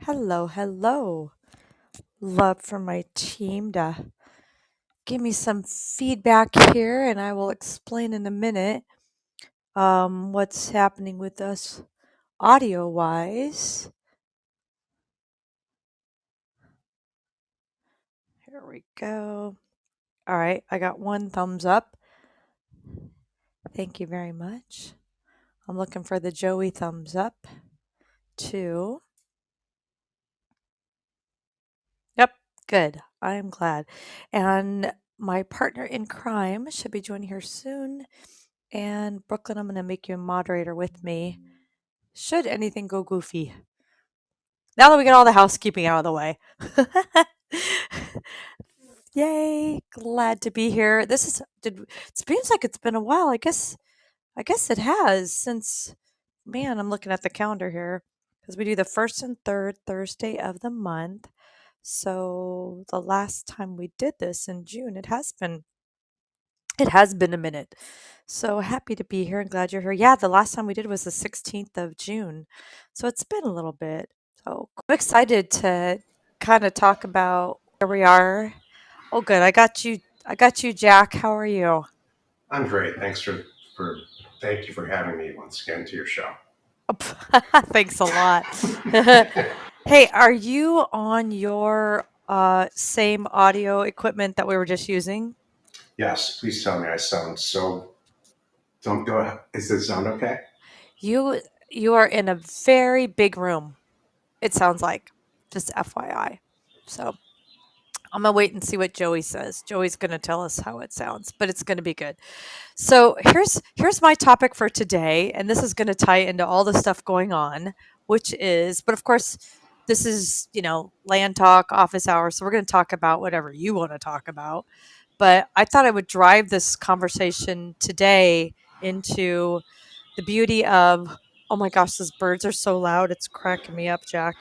Hello, hello. Love for my team to give me some feedback here, and I will explain in a minute what's happening with us audio wise. Here we go. All right, I got one thumbs up. Thank you very much. I'm looking for the Joey thumbs up. Two. Yep, good. I'm glad. And my partner in crime should be joining here soon. And Brooklyn, I'm going to make you a moderator with me. Should anything go goofy. Now that we get all the housekeeping out of the way. Yay, glad to be here. It seems like it's been a while. I guess it has since man, I'm looking at the calendar here because we do the first and third Thursday of the month. So the last time we did this in June, it has been a minute. So happy to be here and glad you're here. Yeah, the last time we did was the 16th of June. So it's been a little bit. So I'm excited to kind of talk about where we are. Oh, good. I got you, Jack. How are you? I'm great. Thank you for having me once again to your show. Thanks a lot. Hey, are you on your same audio equipment that we were just using? Yes, please tell me I sound so. Don't go ahead. Is this sound okay? You you are in a very big room. It sounds like, just FYI. So I'm gonna wait and see what Joey says. Joey's gonna tell us how it sounds, but it's gonna be good. So here's my topic for today, and this is gonna tie into all the stuff going on, which is, but of course, this is land talk, office hours. So we're gonna talk about whatever you want to talk about. But I thought I would drive this conversation today into the beauty of, oh my gosh, those birds are so loud. It's cracking me up, Jack.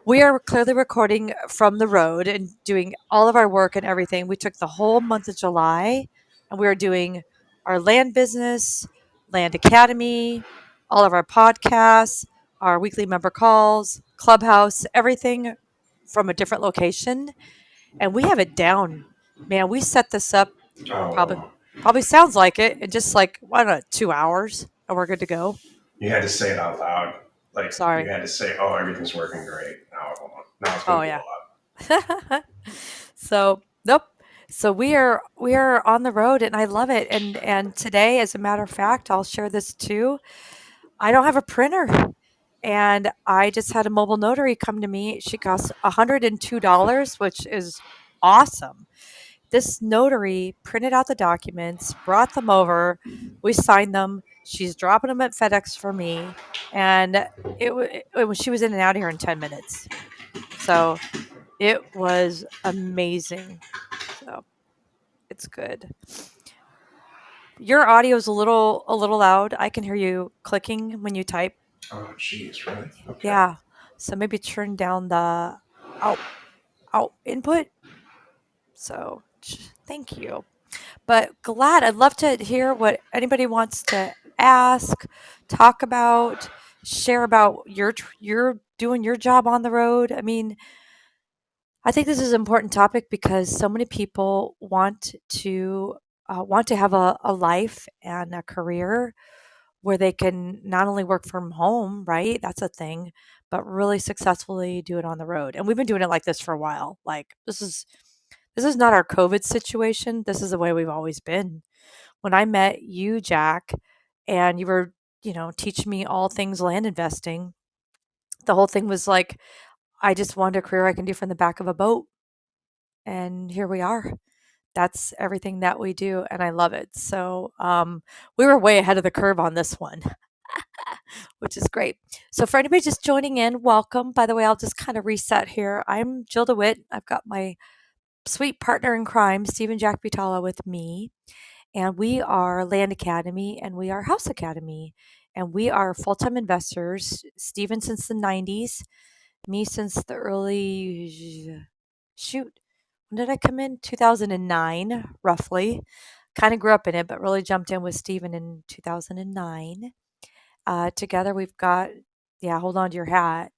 We are clearly recording from the road and doing all of our work and everything. We took the whole month of July and we are doing our land business, Land Academy, all of our podcasts, our weekly member calls, Clubhouse, everything from a different location. And we have it down. Man, we set this up probably Oh, probably sounds like it in just like, I don't know, 2 hours and we're good to go. you had to say it out loud. Like you Sorry. had to say, "Oh, everything's working great." Now it's going Oh to blow yeah. up. So, nope. So we are on the road and I love it. And today, as a matter of fact, I'll share this too. I don't have a printer. And I just had a mobile notary come to me. She costs $102, which is awesome. This notary printed out the documents, brought them over. We signed them. She's dropping them at FedEx for me. And she was in and out of here in 10 minutes. So it was amazing. So it's good. Your audio is a little loud. I can hear you clicking when you type. Oh, jeez, really? Okay. Yeah. So maybe turn down the out out input. So thank you. But glad I'd love to hear what anybody wants to ask, talk about, share about your doing your job on the road. I mean, I think this is an important topic because so many people want to have a life and a career where they can not only work from home, right? That's a thing, but really successfully do it on the road. And we've been doing it like this for a while. Like this is not our COVID situation. This is the way we've always been. When I met you, Jack, and you were, teaching me all things land investing, the whole thing was like I just wanted a career I can do from the back of a boat. And here we are. That's everything that we do, and I love it. So we were way ahead of the curve on this one, which is great. So for anybody just joining in, welcome. By the way, I'll just kind of reset here. I'm Jill DeWitt. I've got my sweet partner in crime, Stephen Jack Butala, with me, and we are Land Academy and we are House Academy, and we are full-time investors. Stephen since the '90s, me since the early shoot. When did I come in? 2009, roughly. Kind of grew up in it, but really jumped in with Steven in 2009. Together, we've got Yeah, hold on to your hat.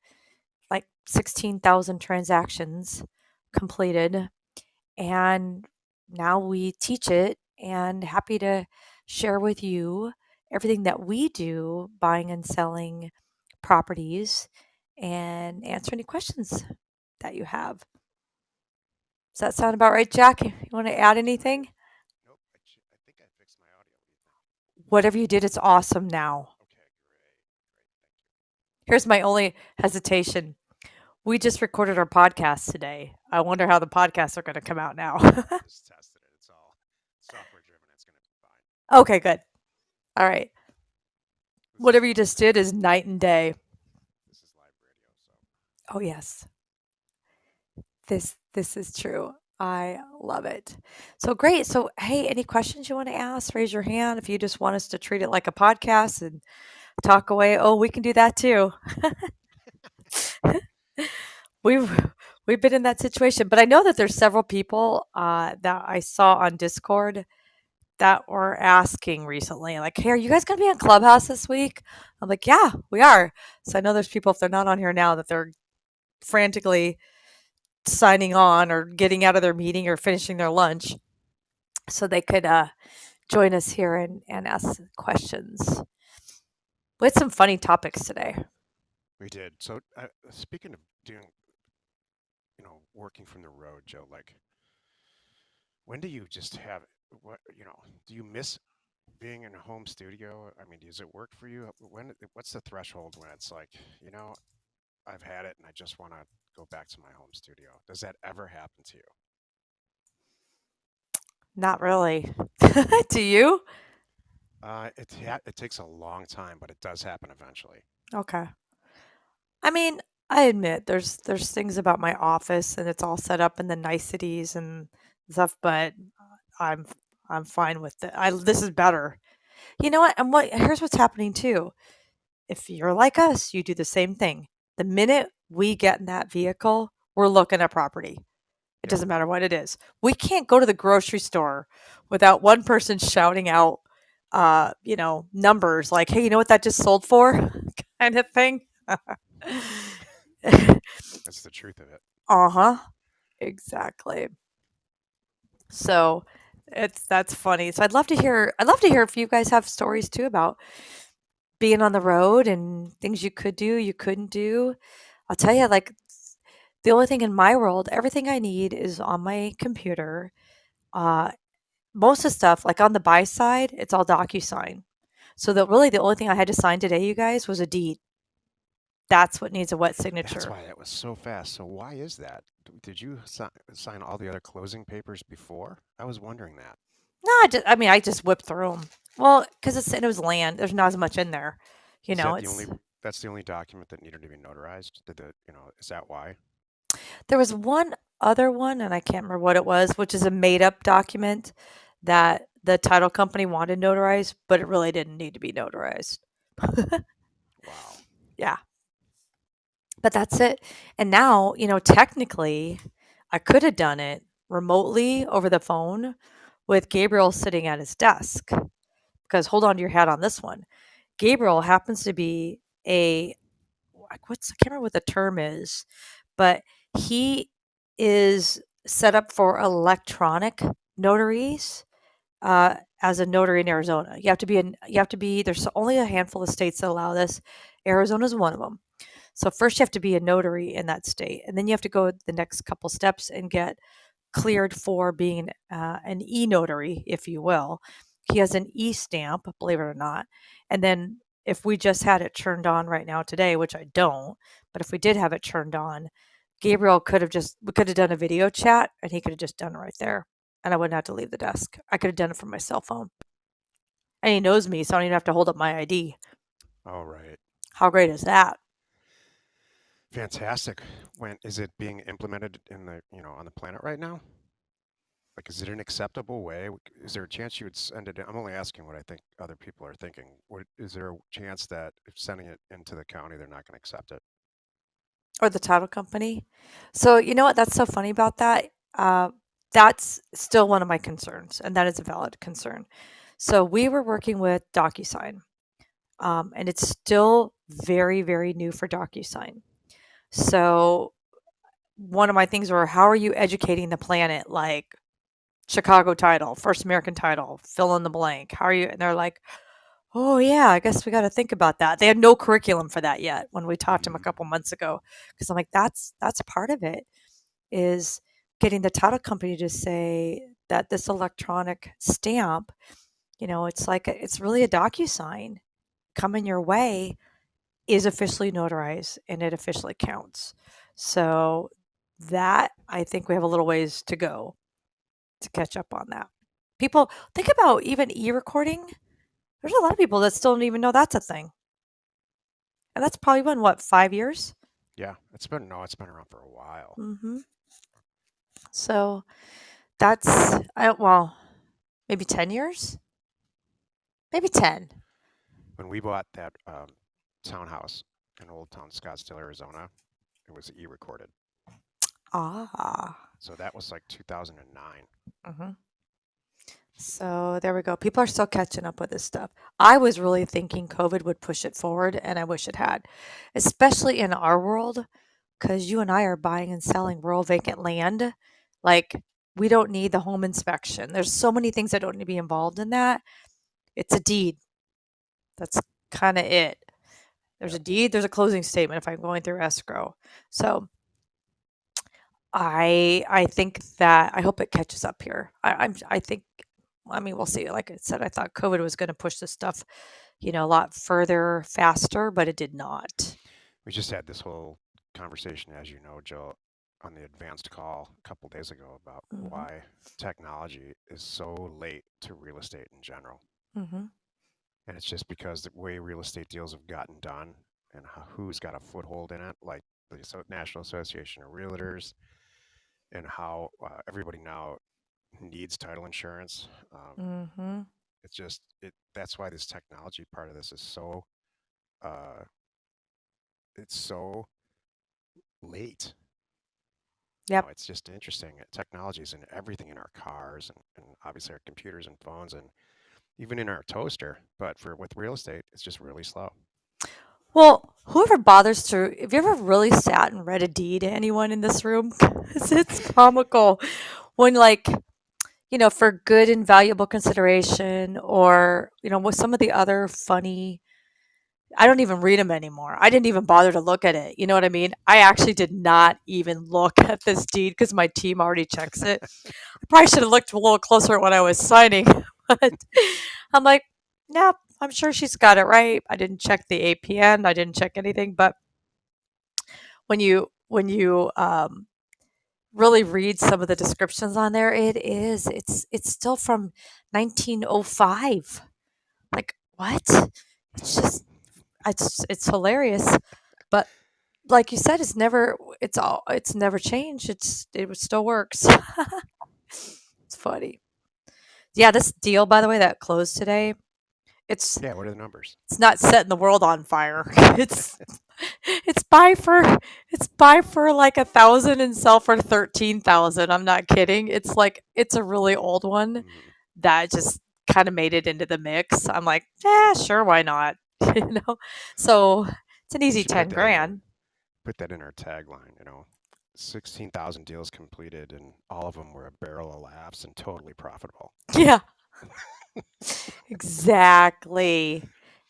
Like 16,000 transactions completed. And now we teach it and happy to share with you everything that we do buying and selling properties and answer any questions that you have. Does that sound about right, Jack? You want to add anything? Nope. I think I fixed my audio. What do you think? Whatever you did, it's awesome now. Okay, great. Great. Here's my only hesitation. We just recorded our podcast today. I wonder how the podcasts are going to come out now. I just tested it. It's all software driven. It's going to be fine. Okay, good. All right. This is Whatever you just did is night and day. this is live radio, so Oh, yes. This is true. I love it. So great. So hey, any questions you want to ask? Raise your hand if you just want us to treat it like a podcast and talk away. Oh, we can do that too. we've we've been in that situation, but I know that there's several people that I saw on Discord that were asking recently, like, "Hey, are you guys going to be on Clubhouse this week?" I'm like, "Yeah, we are." So I know there's people if they're not on here now that they're frantically signing on or getting out of their meeting or finishing their lunch so they could join us here and ask questions. We had some funny topics today. we did. So speaking of doing, working from the road, Joe. Like, when do you just have what? Do you miss being in a home studio? I mean, does it work for you? What's the threshold when it's like, you know, I've had it and I just want to go back to my home studio? Does that ever happen to you? Not really. Do you? It takes a long time, but it does happen eventually. Okay. I mean, I admit there's things about my office and it's all set up in the niceties and stuff, but I'm I'm fine with it. I this is better. You know what? And what here's what's happening too. If you're like us, you do the same thing. The minute we get in that vehicle, we're looking at property. It Yep. doesn't matter what it is. We can't go to the grocery store without one person shouting out, numbers like, "Hey, you know what that just sold for?" kind of thing. That's the truth of it. Uh-huh. Exactly. So that's funny. So I'd love to hear if you guys have stories too about being on the road and things you could do, you couldn't do. I'll tell you, like the only thing in my world, everything I need is on my computer. Uh, most of the stuff, like on the buy side, it's all DocuSign. So that really the only thing I had to sign today, you guys, was a deed. That's what needs a wet That's signature. why that was so fast. So why is that? Did you sign all the other closing papers before? I was wondering that. No, I mean, I just whipped through them. Well, because it was land. There's not as much in there. You Is know, that the only it's that's the only document that needed to be notarized? Is that why? there was one other one, and I can't remember what it was, which is a made up document that the title company wanted notarized, but it really didn't need to be notarized. Wow. Yeah, but that's it. And now, technically, I could have done it remotely over the phone with Gabriel sitting at his desk. Because hold on to your hat on this one. Gabriel happens to be a I can't remember what the term is, but he is set up for electronic notaries as a notary in Arizona. There's only a handful of states that allow this. Arizona is one of them. So first you have to be a notary in that state, and then you have to go the next couple steps and get cleared for being an e-notary, if you will. He has an e-stamp, believe it or not. And then if we just had it turned on right now today, which I don't, but if we did have it turned on, Gabriel we could have done a video chat and he could have just done it right there. And I wouldn't have to leave the desk. I could have done it from my cell phone. And he knows me, so I don't even have to hold up my ID. All right. How great is that? Fantastic. When is it being implemented in on the planet right now? Like, is it an acceptable way? Is there a chance you would send it in? I'm only asking what I think other people are thinking. Is there a chance that if sending it into the county, they're not going to accept it? Or the title company. So, you know what? That's so funny about that. That's still one of my concerns, and that is a valid concern. So, we were working with DocuSign, and it's still very, very new for DocuSign. So one of my things were, how are you educating the planet? Like Chicago title, first American title, fill in the blank. How are you? And they're like, oh yeah, I guess we got to think about that. They had no curriculum for that yet when we talked to them a Hmm. couple months ago, because I'm like, that's a part of it, is getting the title company to say that this electronic stamp, it's like it's really a DocuSign coming your way, is officially notarized and it officially counts. So that, I think we have a little ways to go to catch up on that. People think about even e-recording. There's a lot of people that still don't even know that's a thing. And that's probably been what, 5 years? Yeah, it's been around for a while. Hmm. So that's, well, maybe 10 years, maybe 10. When we bought that townhouse in Old Town, Scottsdale, Arizona, it was e-recorded. Ah. So that was like 2009. Hmm. So there we go. People are still catching up with this stuff. I was really thinking COVID would push it forward, and I wish it had, especially in our world, because you and I are buying and selling rural vacant land. Like, we don't need the home inspection. There's so many things that don't need to be involved in that. It's a deed. That's kind of it. There's a Yep. deed, there's a closing statement if I'm going through escrow. So I think that I hope it catches up here. I think, I mean, we'll see. Like I said, I thought COVID was going to push this stuff, a lot further, faster, but it did not. We just had this whole conversation, as you know, Joe, on the advanced call a couple days ago about Hmm. why technology is so late to real estate in general. Hmm. And it's just because the way real estate deals have gotten done and who's got a foothold in it, like the National Association of Realtors, and how everybody now needs title insurance. Hmm. It's just it. That's why this technology part of this is so uh, it's so late. Yep. It's just interesting. Technology is in everything in our cars and obviously our computers and phones and even in our toaster. But for with real estate, it's just really slow. Well, whoever bothers to, have you ever really sat and read a deed to anyone in this room? 'Cause it's comical when, like, for good and valuable consideration, or, with some of the other funny, I don't even read them anymore. I didn't even bother to look at it. You know what I mean? I actually did not even look at this deed because my team already checks it. I probably should have looked a little closer at what I was signing, but I'm like, nope, I'm sure she's got it right. I didn't check the APN. I didn't check anything. But when you really read some of the descriptions on there, it's still from 1905. Like, what? It's just, it's hilarious. But like you said, it's never changed. It still works. It's funny. Yeah, this deal, by the way, that closed today, it's Yeah. What are the numbers? it's not setting the world on fire. It's buy for it's buy for like 1,000 and sell for 13,000. I'm not kidding. It's like it's a really old one Mm. that just kind of made it into the mix. I'm like, yeah, sure, why not? you know. So it's an We easy should put 10 that in our grand. tagline. 16,000 deals completed, and all of them were a barrel of laughs and totally profitable. Yeah, exactly.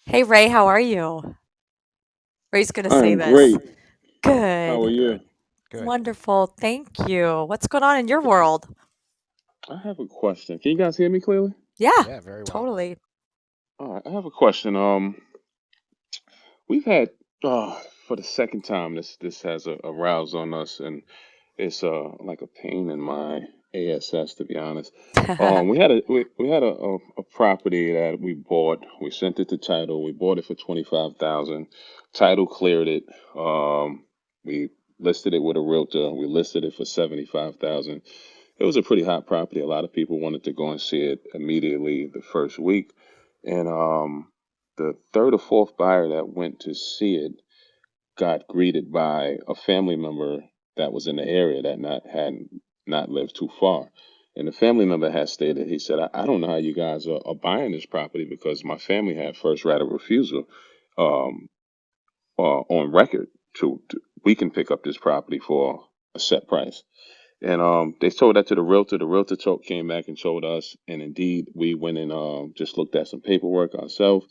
Hey Ray, how are you? Ray's gonna I save am us. great. How are Good. you? Good. Good. Wonderful. Thank you. What's going on in your world? I have a question. Can you guys hear me clearly? Yeah, Yeah. Very well. totally. All right, I have a question. We've had for the second time this has aroused on us, and it's like a pain in my ass to be honest. We had a property that we bought. We sent it to title. We bought it for 25,000. Title cleared it. We listed it with a realtor. We listed it for 75,000. It was a pretty hot property. A lot of people wanted to go and see it immediately the first week, and the third or fourth buyer that went to see it got greeted by a family member that was in the area that had not lived too far. And the family member has stated, he said, I don't know how you guys are buying this property because my family had first right of refusal. Um, on record to we can pick up this property for a set price. And they told that to the realtor. The realtor came back and told us, and indeed, we went and just looked at some paperwork ourselves,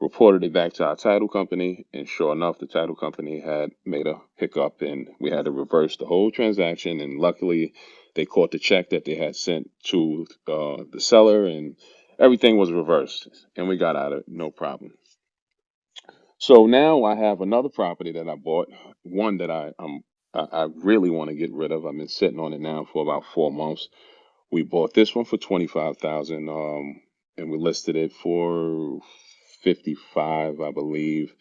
reported it back to our title company, and sure enough, the title company had made a hiccup, and we had to reverse the whole transaction. And luckily, they caught the check that they had sent to the seller, and everything was reversed, and we got out of it, no problem. So now I have another property that I bought, one that I really want to get rid of. I've been sitting on it now for about 4 months. We bought this one for 25,000, and we listed it for 55, I believe.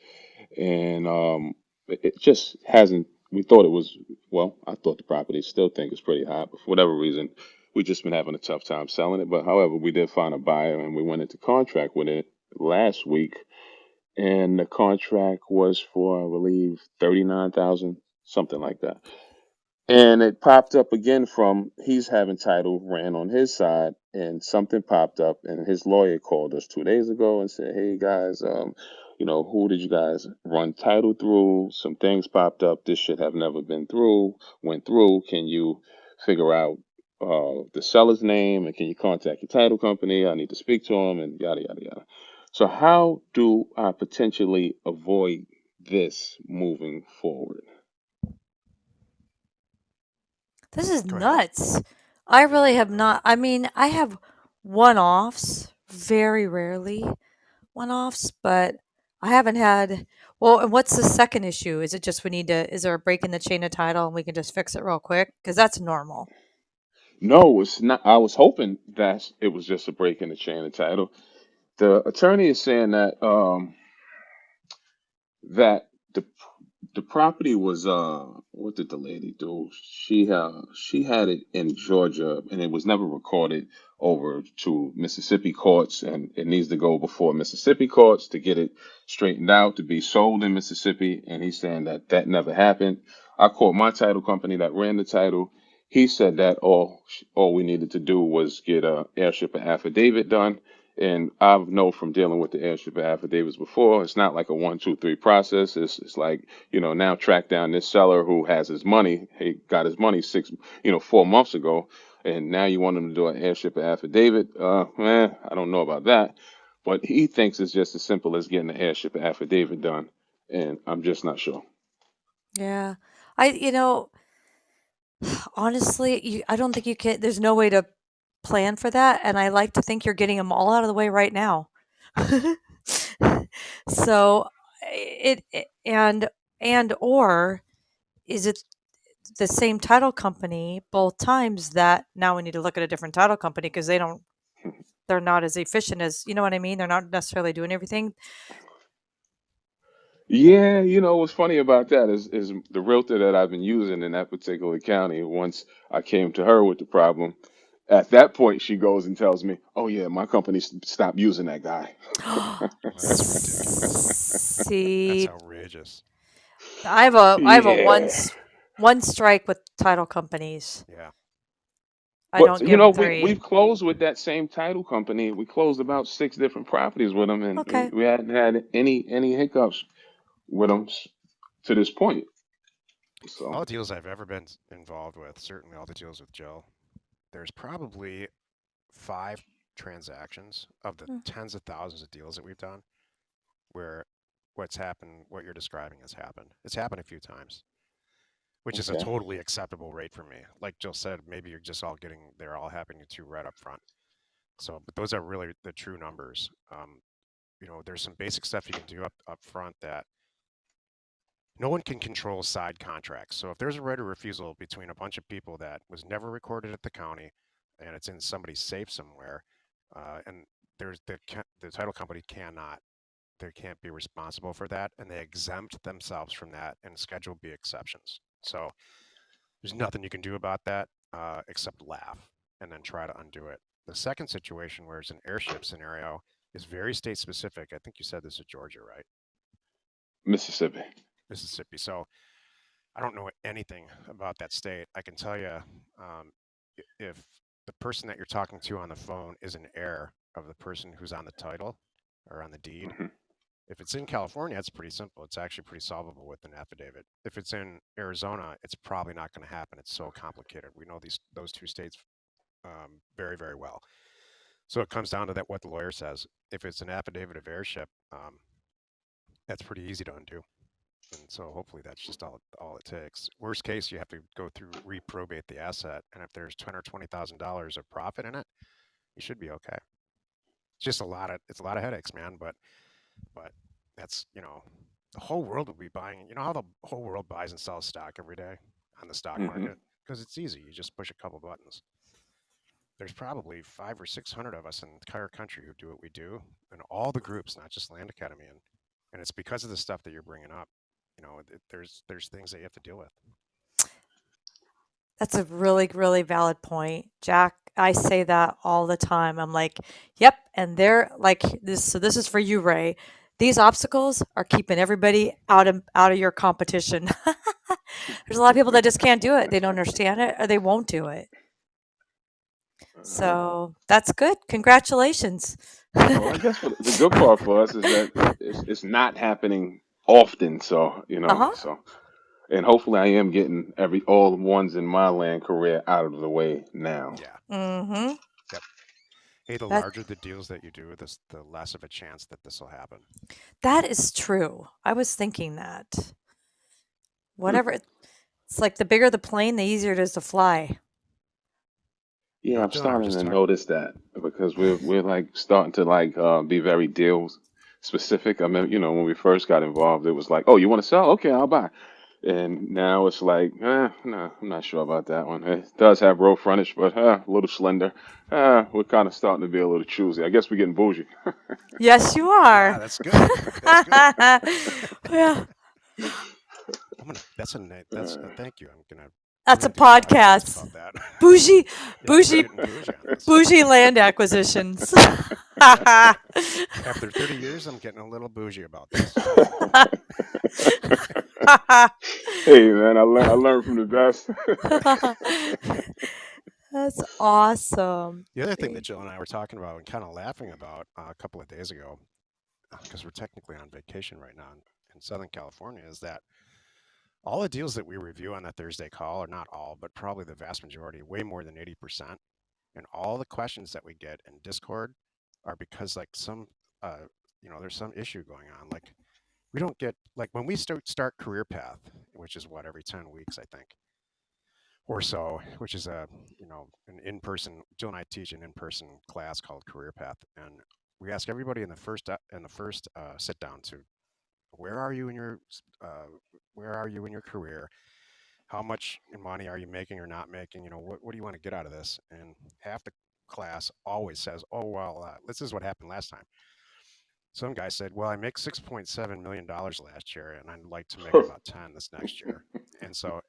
And it just hasn't. We thought it was well. I thought the property still think it's pretty hot, but for whatever reason, we just been having a tough time selling it. But however, we did find a buyer, and we went into contract with it last week, and the contract was for, I believe, 39,000, something like that. And it popped up again from he's having title ran on his side, and something popped up, and his lawyer called us 2 days ago and said, "Hey guys, who did you guys run title through? Some things popped up. This should have never been through. Went through. Can you figure out the seller's name, and can you contact your title company? I need to speak to him, and yada yada yada." So how do I potentially avoid this moving forward? This is Go ahead. nuts. I Yeah, really have go ahead. not. I mean, I have one-offs, very rarely one-offs, but I haven't had. Well, and what's the second issue? Is it just we need to? Is there a break in the chain of title and we can just fix it real quick? Because that's normal. No, it's not. I was hoping that it was just a break in the chain of title. The attorney is saying that the property was what did the lady do? She had it in Georgia, and it was never recorded over to Mississippi courts, and it needs to go before Mississippi courts to get it straightened out to be sold in Mississippi. And he's saying that that never happened. I called my title company that ran the title. He said that all we needed to do was get a airship and affidavit done. And I've know from dealing with the airship affidavits before, it's not like a 1, 2, 3 process. It's like, now track down this seller who has his money. He got his money 4 months ago, and now you want him to do an airship affidavit. Man, I don't know about that. But he thinks it's just as simple as getting an airship affidavit done, and I'm just not sure. Yeah. You know, honestly, I don't think you can. There's no way to plan for that, and I like to think you're getting them all out of the way right now. So and or is it the same title company both times that now we need to look at a different title company because they're not as efficient as you know what I mean? They're not necessarily doing everything. Yeah, what's funny about that is the realtor that I've been using in that particular county. Once I came to her with the problem, at that point she goes and tells me, "Oh yeah, my company stopped using that guy." Well, that's ridiculous. That's See, outrageous. I have a Yeah. one strike with title companies. Yeah. I don't give them We've 3. closed with that same title company. We closed about 6 different properties with them, and Okay. we hadn't had any hiccups with them to this point. So All the deals I've ever been involved with, certainly all the deals with Joe, there's probably 5 transactions of the Mm, tens of thousands of deals that we've done where what's happened, what you're describing has happened. It's happened a few times, which is a okay, totally acceptable rate for me. Like Jill said, maybe you're just all getting, they're all happening to you right up front. So, but those are really the true numbers. There's some basic stuff you can do up front that no one can control side contracts. So if there's a right of refusal between a bunch of people that was never recorded at the county, and it's in somebody's safe somewhere, and there's the title company they can't be responsible for that, and they exempt themselves from that and Schedule B exceptions. So there's nothing you can do about that except laugh and then try to undo it. The second situation, where it's an airship scenario, is very state specific. I think you said this is Georgia, right? Mississippi. Mississippi. So I don't know anything about that state. I can tell you if the person that you're talking to on the phone is an heir of the person who's on the title or on the deed, Hmm. If it's in California, it's pretty simple. It's actually pretty solvable with an affidavit. If it's in Arizona, it's probably not going to happen. It's so complicated. We know those two states very, very well. So it comes down to that what the lawyer says. If it's an affidavit of heirship, that's pretty easy to undo. And so hopefully that's just all it takes. Worst case, you have to go through reprobate the asset, and if there's $10,000 or $20,000 of profit in it, you should be okay. It's just it's a lot of headaches, man. But that's the whole world will be buying. You know how the whole world buys and sells stock every day on the stock Hmm. market because it's easy. You just push a couple buttons. There's probably 500 or 600 of us in the entire country who do what we do, and all the groups, not just Land Academy, and it's because of the stuff that you're bringing up. There's things that you have to deal with. That's a really, really valid point, Jack. I say that all the time. I'm like, yep, and they're like this. So this is for you, Ray. These obstacles are keeping everybody out of your competition. There's a lot of people that just can't do it. They don't understand it, or they won't do it. Uh-huh. So that's good. Congratulations. Well, I guess the good part for us is that it's not happening often. So Uh-huh. and hopefully I am getting all the ones in my land career out of the way now. Yeah. Mhm. Yep. Hey, the That larger the deals that you do, the less of a chance that this will happen. that is true. I was thinking that. Hmm. Whatever it's like the bigger the plane, the easier it is to fly. You Yeah, know, I'm Jill and I were starting just to talking. notice that because we're like starting to like be very deal specific. I mean, when we first got involved, it was like, oh, you want to sell? Okay, I'll buy. And now it's like, no, I'm not sure about that one. It does have road frontage, but a little slender. We're kind of starting to be a little choosy. I guess we're getting bougie. Yes, you Yeah, are. that's good. That's good. Yeah, I'm gonna. That's a nice. That's Uh, thank you. We're that's a gonna do a podcast podcast. about that. Bougie, Yeah, we're bougie, getting bougie on this. bougie land acquisitions. Yep. After 30 years, I'm getting a little bougie about this. hey man, I learned from the best. That's awesome. The other thing that Jill and I were talking about and kind of laughing about a couple of days ago, because we're technically on vacation right now in Southern California, is that all the deals that we review on that Thursday call, or not all, but probably the vast majority, way more than 80%, and all the questions that we get in Discord are because like there's some issue going on. Like we don't get like when we start career path, which is what every 10 weeks I think or so, which is an in-person. Jill and I teach an in-person class called Career Path, and we ask everybody in the first sit down to where are you in your uh, where are you in your career? How much money are you making or not making? What do you want to get out of this? And half the class always says, "Oh well, this is what happened last time." Some guy said, "Well, I make $6.7 million last year, and I'd like to make about 10 this next year."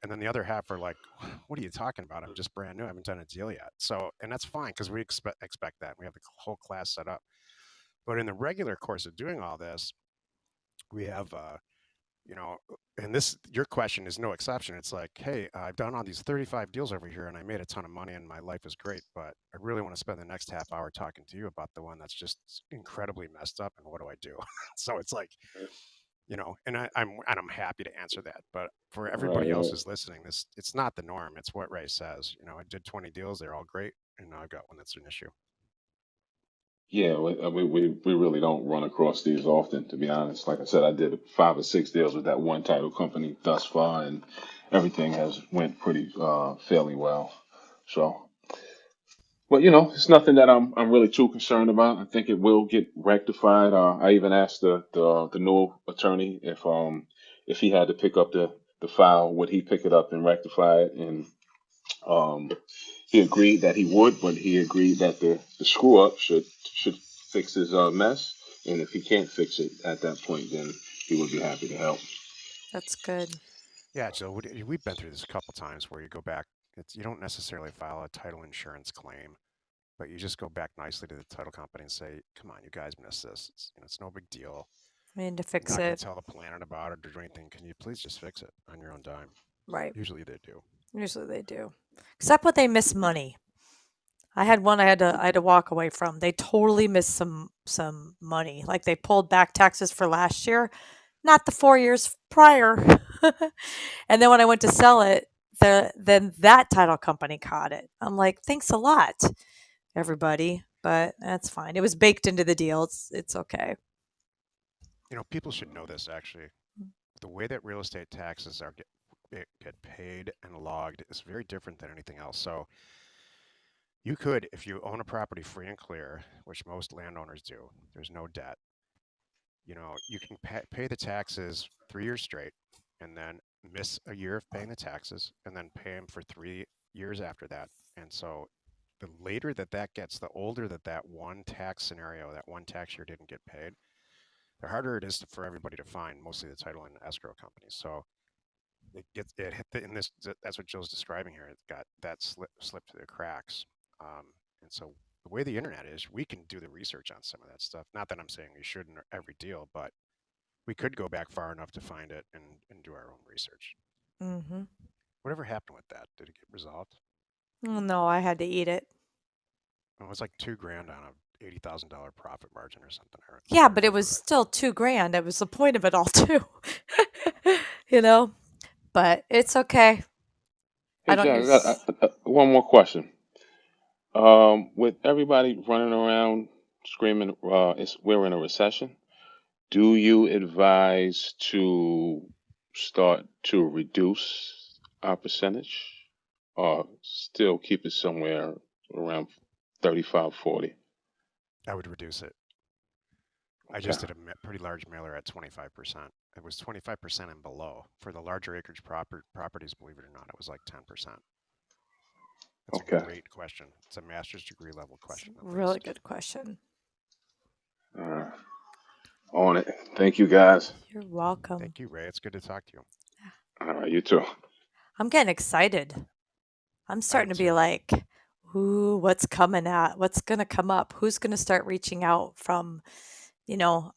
And then the other half are like, "What are you talking about? I'm just brand new. I haven't done a deal yet." So, and that's fine because we expect that. We have the whole class set up. But in the regular course of doing all this, we have, you know, and your question is no exception. It's like, hey, I've done all these 35 deals over here, and I made a ton of money, and my life is great. But I really want to spend the next half hour talking to you about the one that's just incredibly messed up, and what do I do? So it's like, I'm happy to answer that. But for Right, everybody else right. who's listening, it's not the norm. It's what Ray says. I did 20 deals; they're all great, and now I've got one that's an issue. Yeah, we really don't run across these often, to be honest. Like I said, I did 5 or 6 deals with that one title company thus far, and everything has went pretty fairly well. So, but it's nothing that I'm really too concerned about. I think it will get rectified. I even asked the new attorney if he had to pick up the file, would he pick it up and rectify it? And um, he agreed that he would, but he agreed that the screw up should fix his mess, and if he can't fix it at that point, then he would be happy to help. That's good. Yeah, Jill, we've been through this a couple times where you go back. You don't necessarily file a title insurance claim, but you just go back nicely to the title company and say, "Come on, you guys missed this. It's no big deal. I need to I'm fix not going it. to tell the planet about it or do anything. Can you please just fix it on your own dime?" Right. Usually they do. Usually they do. Except when they miss money. I had one I had to walk away from. They totally missed some money. Like they pulled back taxes for last year, not the 4 years prior. And then when I went to sell it, then that title company caught it. I'm like, "Thanks a lot, everybody." But that's fine. It was baked into the deal. It's okay. People should know this actually. The way that real estate taxes get paid and logged is very different than anything else. So you could, if you own a property free and clear, which most landowners do, there's no debt. You can pay the taxes 3 years straight, and then miss a year of paying the taxes, and then pay them for 3 years after that. And so the later that gets, the older that one tax scenario, that one tax year didn't get paid, the harder it is for everybody to find, mostly the title and escrow companies. So it hit in this. That's what Joe's describing here. It got that slipped through the cracks. Um, and so the way the internet is, we can do the research on some of that stuff. Not that I'm saying we should in every deal, but we could go back far enough to find it and do our own research. Mhm. Whatever happened with that? Did it get resolved? Oh, no, I had to eat it. It was like $2,000 on a $80,000 profit margin or something, if Yeah, I but it remember was right. still 2 grand. That was the point of it all too. You know? But it's okay. Hey, I don't Jack, I got use one more question. With everybody running around screaming, we're in a recession. Do you advise to start to reduce our percentage or still keep it somewhere around 35, 40? I would reduce it. I Okay. just did a pretty large mailer at 25%. It was 25% and below. For the larger acreage properties, believe it or not, it was like 10%. That's a Okay. great question. It's a master's degree level It's a question, at really least. good question. All right. On it. Thank you, guys. You're welcome. Thank you, Ray. It's good to talk to you. All right. You too. I'm getting excited. I'm I starting am to be too. like, "Ooh, what's coming at? What's gonna come up? Who's gonna start reaching out from,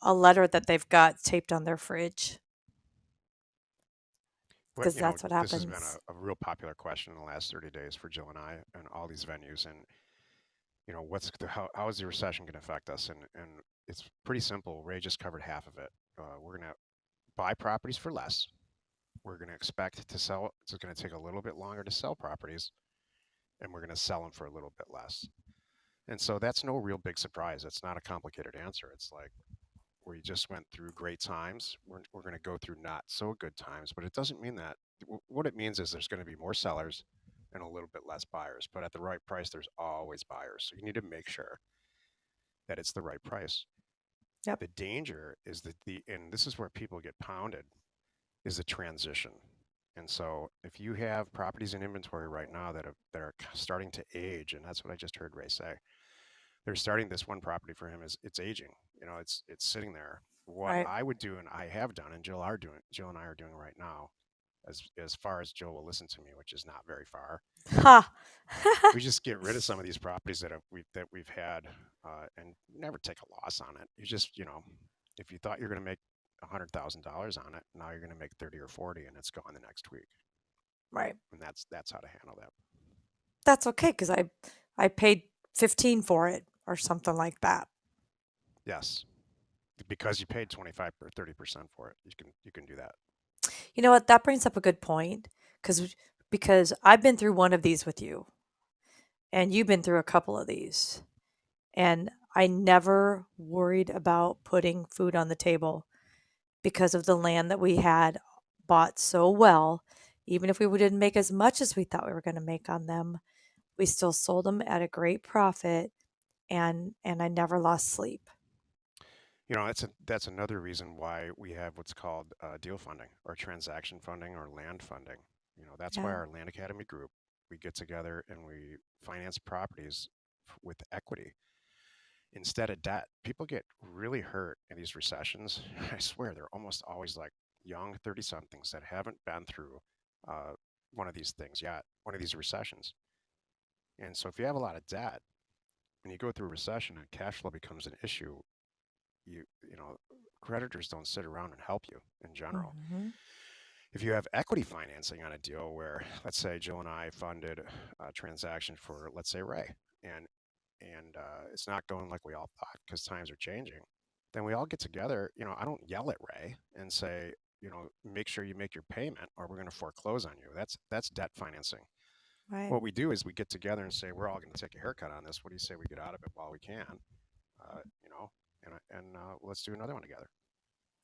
a letter that they've got taped on their fridge?" But, Because that's what this has been happens. a real popular question in the last 30 days for Jill and I and all these venues. And, how is the recession going to affect us? And it's pretty simple. Ray just covered half of it. We're going to buy properties for less. We're going to expect to sell. It's going to take a little bit longer to sell properties, and we're going to sell them for a little bit less. And so that's no real big surprise. It's not a complicated answer. It's like we just went through great times. We're going to go through not so good times, but it doesn't mean that. What it means is there's going to be more sellers and a little bit less buyers. But at the right price, there's always buyers. So you need to make sure that it's the right price. Yep. The danger is that and this is where people get pounded, is the transition. And so if you have properties in inventory right now that are starting to age, and that's what I just heard Ray say, they're starting this one property for him is it's aging. It's sitting there. What Right. I would do, and I have done, and Jill and I are doing right now, as far as Jill will listen to me, which is not very far. Ha! We just get rid of some of these properties that we've had, and never take a loss on it. You just, if you thought you're going to make $100,000 on it, now you're going to make 30 or 40, and it's gone the next week. Right. And that's how to handle that. That's okay because I paid 15 for it or something like that. Yes, because you paid 25 or 30% for it, you can do that. You know what? That brings up a good point because I've been through one of these with you, and you've been through a couple of these, and I never worried about putting food on the table because of the land that we had bought so well. Even if we didn't make as much as we thought we were going to make on them, we still sold them at a great profit, and I never lost sleep. That's another reason why we have what's called deal funding or transaction funding or land funding. That's why Yeah. our Land Academy group, we get together and we finance properties with equity instead of debt. People get really hurt in these recessions. I swear they're almost always like young 30 somethings that haven't been through uh, one of these things yet, one of these recessions. And so if you have a lot of debt, when you go through a recession and cash flow becomes an issue, you know creditors don't sit around and help you in general. Mhm. If you have equity financing on a deal where, let's say Jill and I funded a transaction for, let's say, Ray, and it's not going like we all thought because times are changing, then we all get together. I don't yell at Ray and say, make sure you make your payment or we're going to foreclose on you. That's debt financing. Right. What we do is we get together and say we're all going to take a haircut on this. What do you say we get out of it while we can? Uh, you know, and let's do another one together.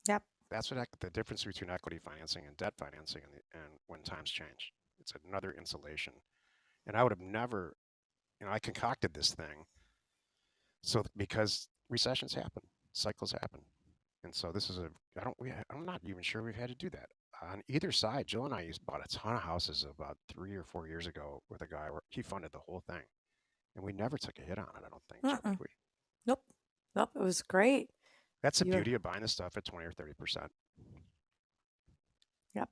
Yep. That's the difference between equity financing and debt financing, and when times change, it's another insulation. And I would have never, I concocted this thing so because recessions happen, cycles happen, and so this is I'm not even sure we've had to do that on either side. Jill and I bought a ton of houses about 3 or 4 years ago with a guy where he funded the whole thing, and we never took a hit on it. I don't think, Jill, did Mm-mm. we? Nope. Nope. It was great. That's the You're, beauty of buying the stuff at 20 or 30%. yep.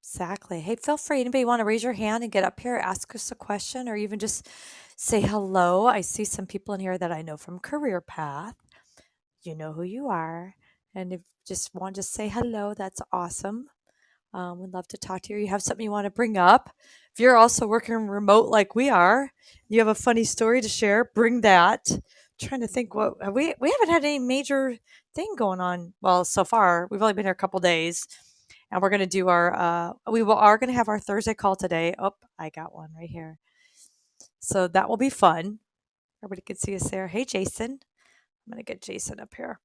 Exactly. Hey, feel free. Anybody want to raise your hand and get up here, ask us a question, or even just say hello? I see some people in here that I know from Career Path. You know who you are. And if just want to say hello, that's awesome. We'd love to talk to you. You have something you want to bring up. If you're also working remote like we are, you have a funny story to share, bring that. Trying to think what we haven't had any major thing going on. Well, so far we've only been here a couple days, and we're gonna do our are gonna have our Thursday call today. Oh, I got one right here, so that will be fun. Everybody can see us there. Hey, Jason, I'm gonna get Jason up here.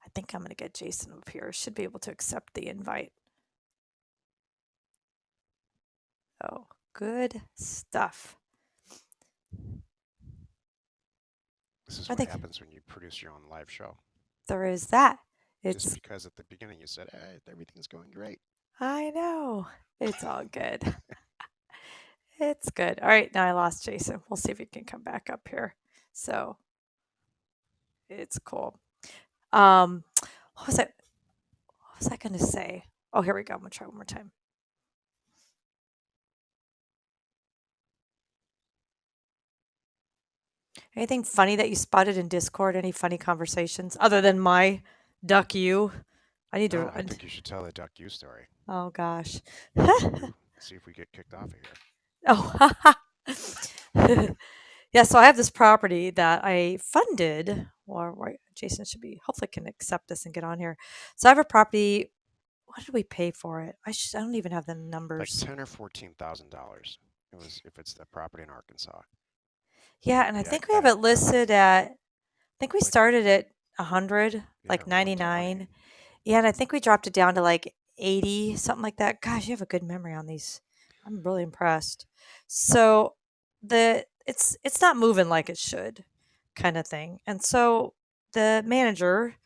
I think I'm gonna get Jason up here. Should be able to accept the invite. Oh, good stuff. This is I what think happens when you produce your own live show. there is that. Just It's because at the beginning you said, hey, everything's going great. I know. It's all good. It's good. All right, now I lost Jason. We'll see if he can come back up here. So it's cool. Um, what was I? What was I going to say? Oh, here we go. I'm gonna try one more time. Anything funny that you spotted in Discord? Any funny conversations other than my duck you? I need No, to. I think you should tell the Duck U story. Oh gosh. See if we get kicked off of here. Oh. Yeah, so I have this property that I funded, or Jason should be hopefully can accept this and get on here. So I have a property. What did we pay for it? I don't even have the Like numbers. $10,000 or $14,000. It was if it's the property in Arkansas. Yeah, and I Yeah, think we have it listed at. I think we like started at 100, yeah, like 120. 99. Yeah, and I think we dropped it down to like 80, something like that. Gosh, you have a good memory on these. I'm really impressed. So it's not moving like it should, kind of thing. And so the manager,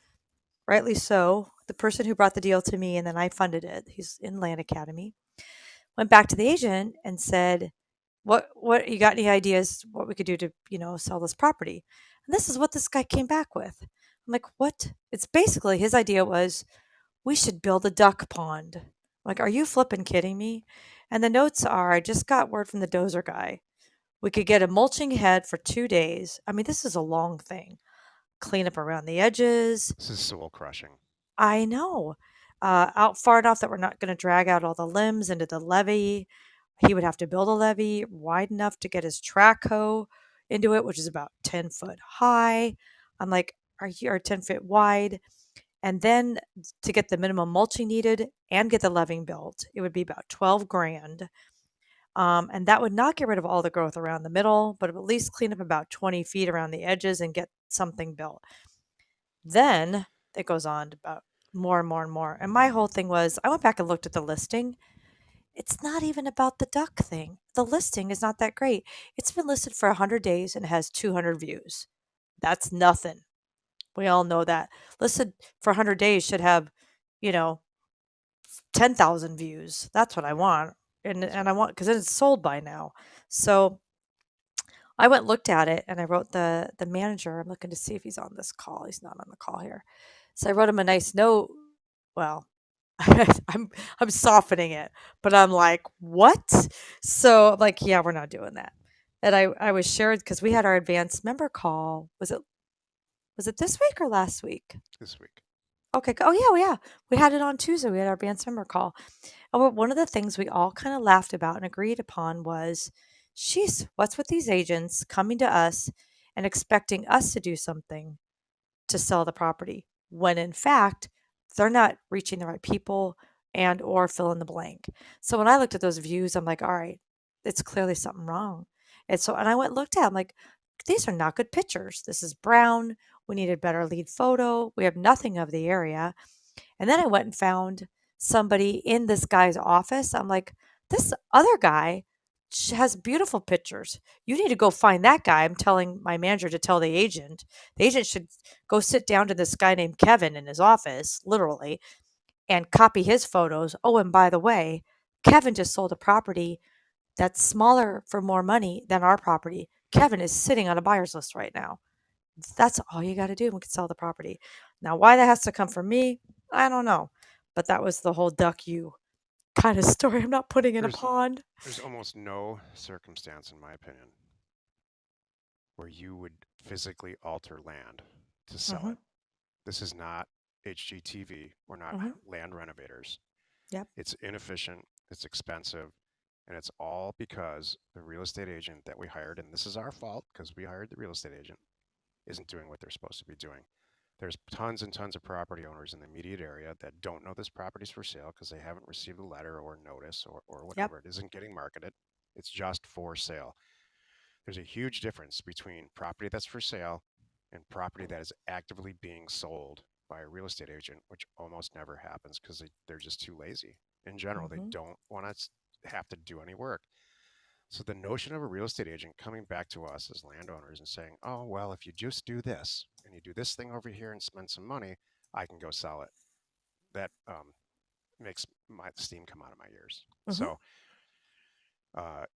rightly so, the person who brought the deal to me and then I funded it, he's in Land Academy, went back to the agent and said, what you got any ideas what we could do to, sell this property? And this is what this guy came back with. I'm like, what? It's basically his idea was we should build a duck pond. I'm like, are you flipping kidding me? And the notes are, I just got word from the dozer guy. We could get a mulching head for 2 days. I mean, this is a long thing. Clean up around the edges. This is soul crushing. I know. Out far enough that we're not going to drag out all the limbs into the levee. He would have to build a levee wide enough to get his track hoe into it, which is about 10 foot high. I'm like, are 10 feet wide? And then to get the minimum mulching needed and get the leving built, it would be about 12 grand. And that would not get rid of all the growth around the middle, but at least clean up about 20 feet around the edges and get something built. Then it goes on to about more and more and more. And my whole thing was I went back and looked at the listing. It's not even about the duck thing. The listing is not that great. It's been listed for 100 days and has 200 views. That's nothing. We all know that. Listed for 100 days should have, you know, 10,000 views. That's what I Yeah, want. And that's and I right. want because it's sold by now. So I went and looked at it and I wrote the manager. I'm looking to see if he's on this call. He's not on the call here. So I wrote him a nice note. Well, I'm I'm softening it, but I'm like, what? So I'm like, yeah, we're not doing that. And I was shared because we had our advanced member call. Was it this week or last week? This week. Okay. Oh, yeah, well, yeah. We had it on Tuesday. We had our band summer call. Oh, well, one of the things we all kind of laughed about and agreed upon was, she's what's with these agents coming to us and expecting us to do something to sell the property when in fact they're not reaching the right people and or fill in the blank. So when I looked at those views, I'm like, all right, it's clearly something wrong. And I went and looked at 'em, I'm like, these are not good pictures. This is brown. We need a better lead photo. We have nothing of the area. And then I went and found somebody in this guy's office. I'm like, this other guy has beautiful pictures. You need to go find that guy. I'm telling my manager to tell the agent. The agent should go sit down to this guy named Kevin in his office, literally, and copy his photos. Oh, and by the way, Kevin just sold a property that's smaller for more money than our property. Kevin is sitting on a buyer's list right now. That's all you gotta do, and we could sell the property. Now, why that has to come from me, I don't know, but that was the whole duck you kinda story. I'm not putting in a There's pond. there's almost no circumstance, in my opinion, where you would physically alter land to sell Mhm, it. This is not HGTV. We're not mhm, land renovators. yep, It's inefficient, it's expensive, and it's all because the real estate agent that we hired, and this is our fault because we hired the real estate agent, isn't doing what they're supposed to be doing. There's tons and tons of property owners in the immediate area that don't know this property's for sale because they haven't received a letter or notice or yep, whatever. It isn't getting marketed. It's just for sale. There's a huge difference between property that's for sale and property that is actively being sold by a real estate agent, which almost never happens because they're just too lazy. In general, they mhm, don't want to have to do any work. So the notion of a real estate agent coming back to us as landowners and saying, "Oh, well, if you just do this and you do this thing over here and spend some money, I can go sell it." That makes my steam come out of my ears. mhm. So uh,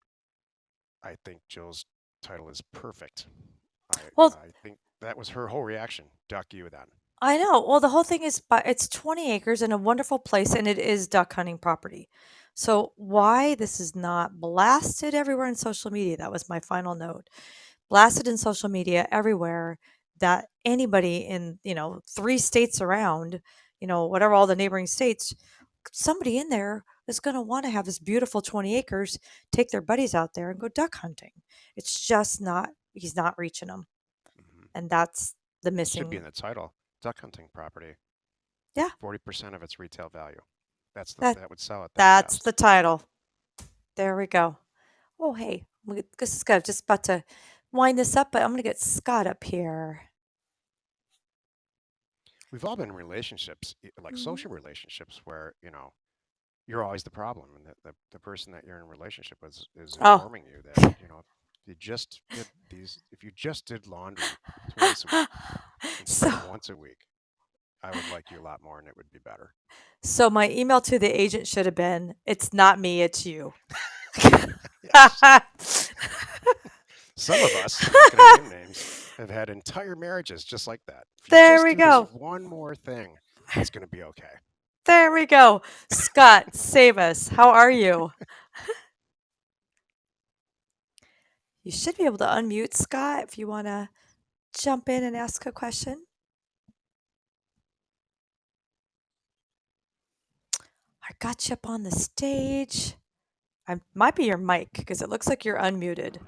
I think Jill's title is perfect. Well, I think that was her whole reaction. Duck you then. I know. Well, the whole thing is, it's 20 acres in a wonderful place, and it is duck hunting property. So why this is not blasted everywhere in social media, that was my final note. Blasted in social media everywhere that anybody in, 3 states around, whatever all the neighboring states, somebody in there is gonna wanna have this beautiful 20 acres, take their buddies out there and go duck hunting. It's just not he's not reaching them, Hmm. and that's the Should be in missing. the title. Duck hunting property, Yeah, 40% of its retail value. that That would sell it that that's fast. the title. There we go. Oh, hey, this is good. Just about to wind this up, but I'm gonna get Scott up here. We've all been in relationships, like Mhm. social relationships, where you're always the problem, and the person that you're in a relationship with is Oh. informing you that if you just did laundry twice a week So instead of once a week, I would like you a lot more, and it would be better. so my email to the agent should have been, "It's not me, it's you." Yes. Some of us, I'm not going to name names, have had entire marriages just like that. If you There just we do this go. one more thing, it's going to be okay. There we go. Scott, save us. How are you? You should be able to unmute Scott if you wanna jump in and ask a question. I got you up on the stage. I might be your mic because it looks like you're unmuted.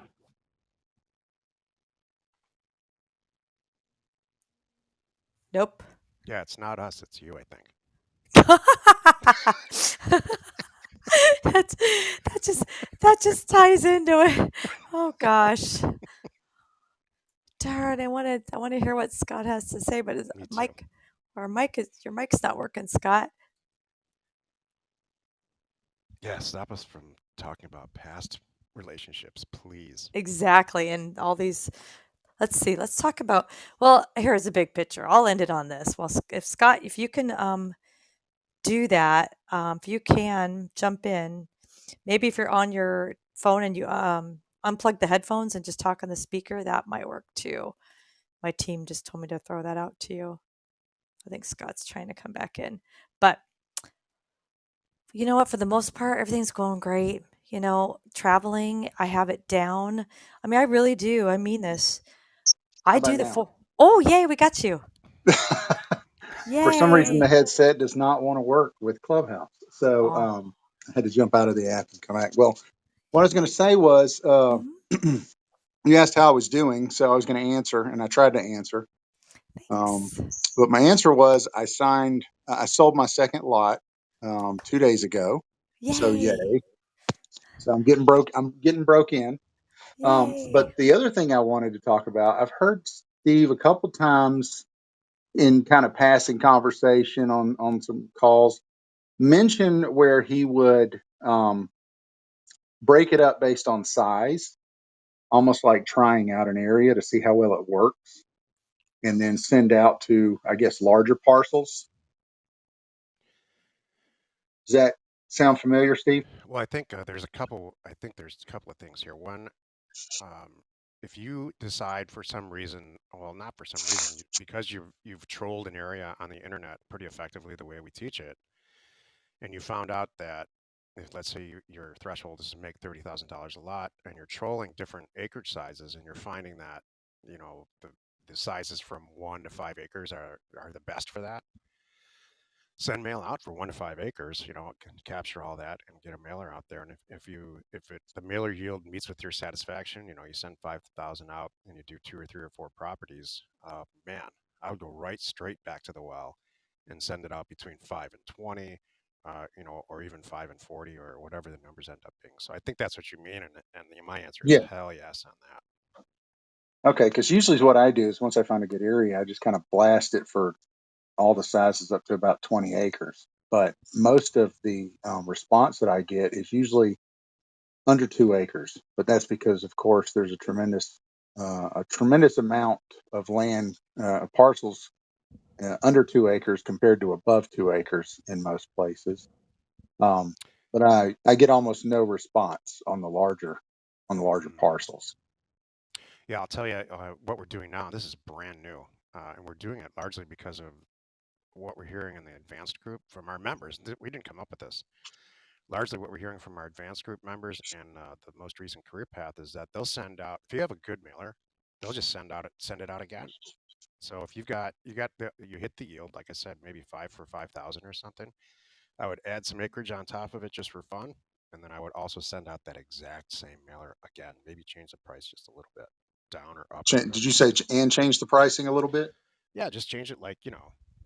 Nope. Yeah, it's not us, it's you, I think. That's that just that just ties into it. Oh gosh. Darn, I wanna hear what Scott has to say, but his Me too. mic your mic's not working, Scott. Yeah, stop us from talking about past relationships, please. Exactly. And all these, let's see, let's talk about, well, here's a big picture. I'll end it on this. Well, if Scott, if you can do that, if you can jump in, maybe if you're on your phone and you unplug the headphones and just talk on the speaker, that might work too. My team just told me to throw that out to you. I think Scott's trying to come back in. But you know what? For the most part, everything's going great. Traveling, I have it down. I mean, I really do. I mean this. How I about do the now? full. Oh, yay, we got you. For some reason, the Yay. headset does not want to work with Clubhouse. So Oh. I had to jump out of the app and come back. Well, what I was going to say was Mhm. you asked how I was doing. So I was going to answer, and I tried to answer. Um, Thanks. but my answer was I sold my second lot 2 days ago. So Yay. yay. So I'm getting broke in. Yay. But the other thing I wanted to talk about, I've heard Steve a couple times in kind of passing conversation on some calls mention where he would break it up based on size, almost like trying out an area to see how well it works, and then send out to, I guess, larger parcels. Does that sound familiar, Steve? Well, I think there's a couple. I think there's a couple of things here. One, um, if you decide for some reason, well, not for some reason, because you've trolled an area on the internet pretty effectively the way we teach it, and you found out that, if, let's say your threshold is to make $30,000 a lot, and you're trolling different acreage sizes, and you're finding that, the sizes from 1 to 5 acres are the best for that, send mail out for 1 to 5 acres, can capture all that and get a mailer out there. And if the mailer yield meets with your satisfaction, you send 5,000 out and you do 2 or 3 or 4 properties, man, I would go right straight back to the well and send it out between 5 and 20, or even 5 and 40 or whatever the numbers end up being. So I think that's what you mean. And my answer is Yeah. hell yes on that. Okay, because usually what I do is once I find a good area, I just kind of blast it for all the sizes up to about 20 acres. But most of the response that I get is usually under 2 acres. But that's because, of course, there's a tremendous amount of land parcels under 2 acres compared to above 2 acres in most places. Um, but I get almost no response on the larger Mm. parcels. Yeah, I'll tell you what we're doing now. This is brand new, and we're doing it largely because of what we're hearing in the advanced group from our members. We didn't come up with this. Largely, what we're hearing from our advanced group members and the most recent career path is that they'll send out, if you have a good mailer, they'll just send it out again. So if you hit the yield, like I said, maybe 5 for 5,000 or something, I would add some acreage on top of it just for fun, and then I would also send out that exact same mailer again. Maybe change the price just a little bit, down or up or Did whatever you you say think. and change the pricing a little bit? Yeah, just change it, like,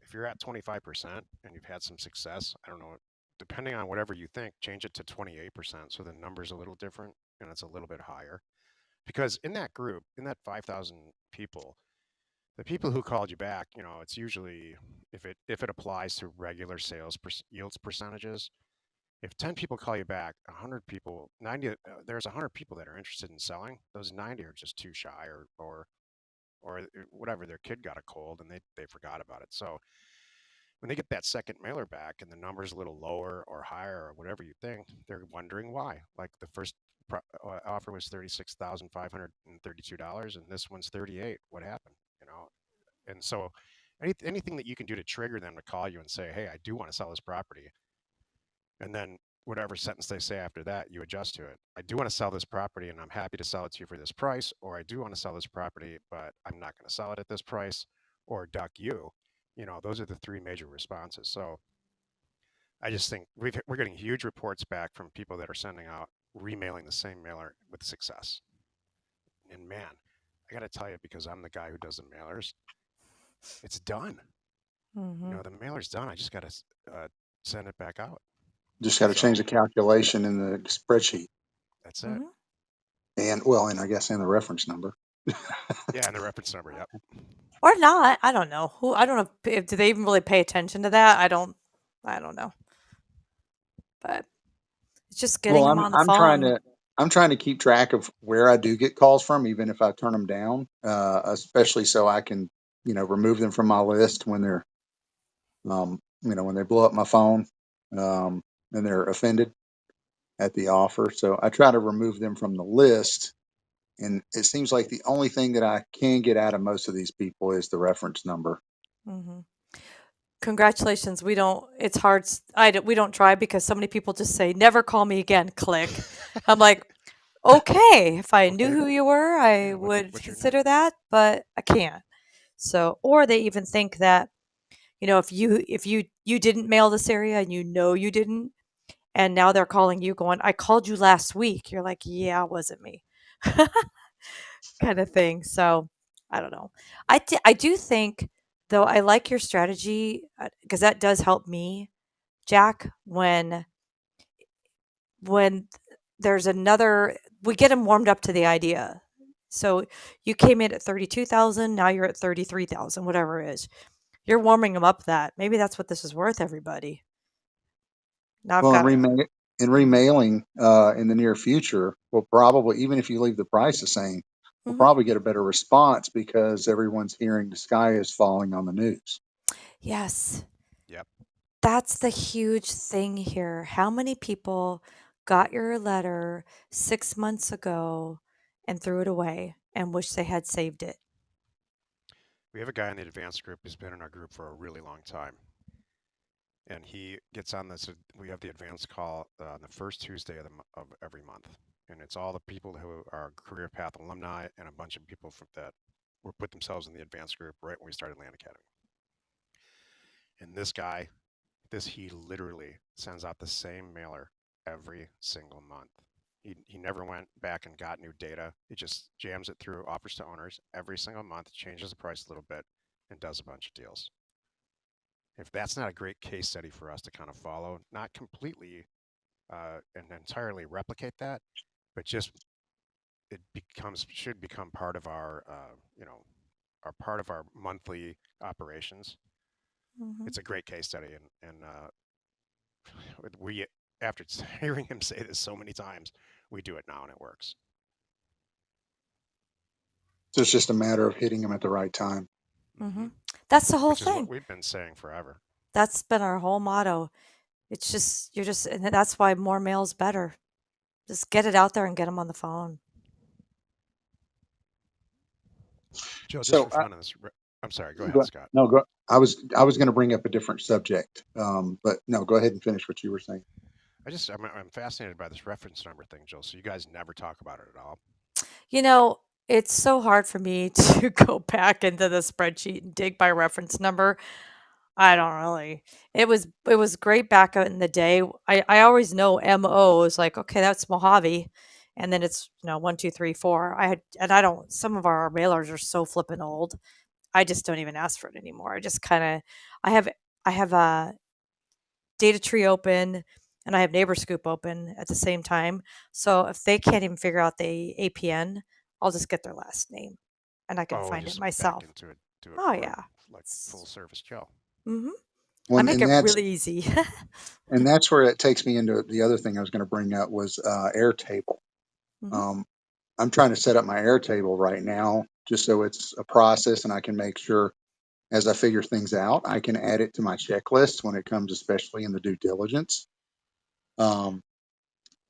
if you're at 25% and you've had some success, I don't know, depending on whatever you think, change it to 28% so the number's a little different and it's a little bit higher. Because in that group, in that 5,000 people, the people who called you back, it's usually, if it applies to regular sales yields percentages, if 10 people call you back, 100 people, 90, there's 100 people that are interested in selling. Those 90 are just too shy, or whatever, their kid got a cold and they forgot about it. So when they get that second mailer back and the number's a little lower or higher or whatever you think, they're wondering why. Like the first offer was $36,532 and this one's 38. What happened? And so anything that you can do to trigger them to call you and say, hey, I do want to sell this property, and then whatever sentence they say after that, you adjust to it. I do want to sell this property and I'm happy to sell it to you for this price, or I do want to sell this property, but I'm not going to sell it at this price, or duck you. Those are the three major responses. So I just think we're getting huge reports back from people that are sending out, remailing the same mailer with success. And man, I got to tell you, because I'm the guy who does the mailers, it's done. Mm-hmm. The mailer's done. I just got to send it back out. Just got to change So the calculation in the spreadsheet, that's it. Mm-hmm. and I guess and the reference number. Yeah, and the reference number. Yep. Or not. I don't know. I don't know if do they even really pay attention to that? I don't know. But it's just getting Well, them I'm on the I'm trying phone. to I'm trying to keep track of where I do get calls from, even if I turn them down, especially so I can remove them from my list when when they blow up my phone, and they're offended at the offer. So I try to remove them from the list. And it seems like the only thing that I can get out of most of these people is the reference number. Mhm. Congratulations. We don't it's hard we don't try because so many people just say, "Never call me again." Click. I'm like, "Okay, if I knew Okay. who you were, I Yeah. would What's your name? consider that, but I can't." So, or they even think that, You know, if you didn't mail this area and you know you didn't, and now they're calling you going, "I called you last week." You're like, "Yeah, it wasn't me." kind of thing. So, I don't know. I do think though I like your strategy because that does help me, Jack, when there's another we get them warmed up to the idea. So, you came in at 32,000, now you're at 33,000, whatever it is. You're warming them up that maybe that's what this is worth, everybody. Now I've Well, got in Mhm, remailing in the near future, we'll probably, even if you leave the price the same, we'll mhm. probably get a better response because everyone's hearing the sky is falling on the news. Yes. Yep. That's the huge thing here. How many people got your letter 6 months ago and threw it away and wish they had saved it? We have a guy in the advanced group who's been in our group for a really long time. And he gets on this. We have the advanced call on the first Tuesday of every month. And it's all the people who are career path alumni and a bunch of people from that were put themselves in the advanced group right when we started Land Academy. And this guy, he literally sends out the same mailer every single month. He never went back and got new data. He just jams it through offers to owners every single month, changes the price a little bit, and does a bunch of deals. If that's not a great case study for us to kind of follow, not completely and entirely replicate that, but just it becomes should become part of our part of our monthly operations. Mhm, It's a great case study, and we after hearing him say this so many times, we do it now and it works. So it's just a matter of hitting them at the right time. Hmm. mhm. That's the whole Which is what thing. we've been saying forever. That's been our whole motto. It's just you're just and that's why more mail's better. Just get it out there and get them on the phone. Joe, just So for fun in this, I'm sorry. Go ahead, go, Scott. no, go. I was going to bring up a different subject, but no, go ahead and finish what you were saying. I'm fascinated by this reference number thing, Joe. So you guys never talk about it at all. You know, it's so hard for me to go back into the spreadsheet and dig by reference number. I don't really. It was great back in the day. I always know MO is like, okay, that's Mojave. And then it's, 1, 2, 3, 4. I don't, some of our mailers are so flippin' old. I just don't even ask for it anymore. I just kind of, I have, I have a data tree open and I have neighbor scoop open at the same time. So if they can't even figure out the APN, I'll just get their last name and I can Oh, find it just back myself. into it, do it Oh for yeah. like full service Joe. Mm-hmm. I Well, make and it that's really easy. and that's where it takes me into the other thing I was going to bring up was Airtable. Mhm. Um, I'm trying to set up my Airtable right now just so it's a process and I can make sure as I figure things out, I can add it to my checklist when it comes, especially in the due diligence. Um,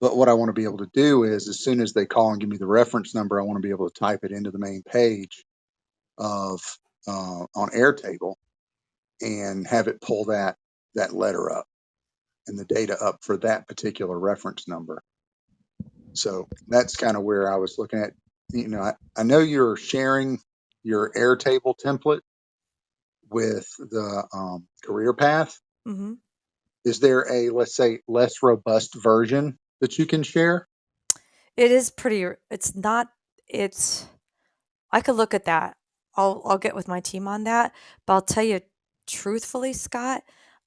but what I want to be able to do is as soon as they call and give me the reference number, I want to be able to type it into the main page of on Airtable and have it pull that letter up and the data up for that particular reference number. So that's kind of where I was looking at. I know you're sharing your Airtable template with the career path. Mhm. Is there a, let's say, less robust version that you can share? It is pretty it's not it's I could look at that. I'll get with my team on that, but I'll tell you truthfully, Scott,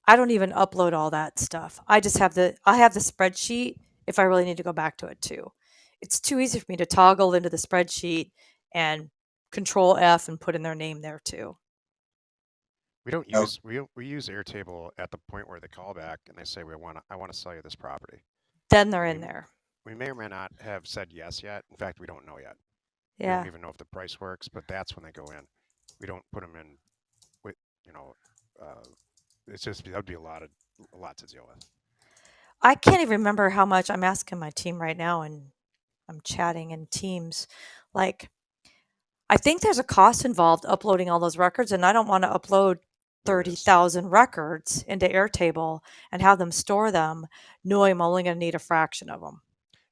I don't even upload all that stuff. I have the spreadsheet if I really need to go back to it too. It's too easy for me to toggle into the spreadsheet and control F and put in their name there too. We don't No. use we use Airtable at the point where they call back and they say I want to sell you this property, Then they're and in there. we may or may not have said yes yet. In fact, we don't know yet. We don't Yeah. even know if the price works, but that's when they go in. We don't put them in with you know. Uh, it's just that would be a lot to deal with. I can't even remember how much I'm asking my team right now and I'm chatting in Teams. Like I think there's a cost involved uploading all those records, and I don't want to upload There is. 30,000 records into Airtable and have them store them, knowing I'm only going to need a fraction of them.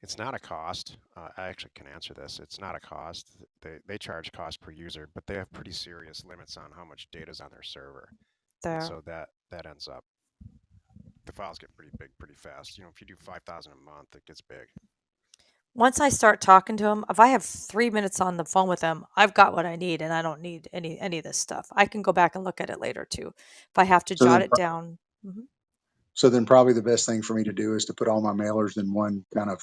It's not a cost. I actually can answer this. It's not a cost. They charge cost per user, but they have pretty serious limits on how much data is on their server. and there. so that ends up the files get pretty big pretty fast. If you do 5,000 a month, it gets big. Once I start talking to him, if I have 3 minutes on the phone with him, I've got what I need, and I don't need any of this stuff. I can go back and look at it later too, if I have to So jot then, it down. Mhm. so then probably the best thing for me to do is to put all my mailers in one kind of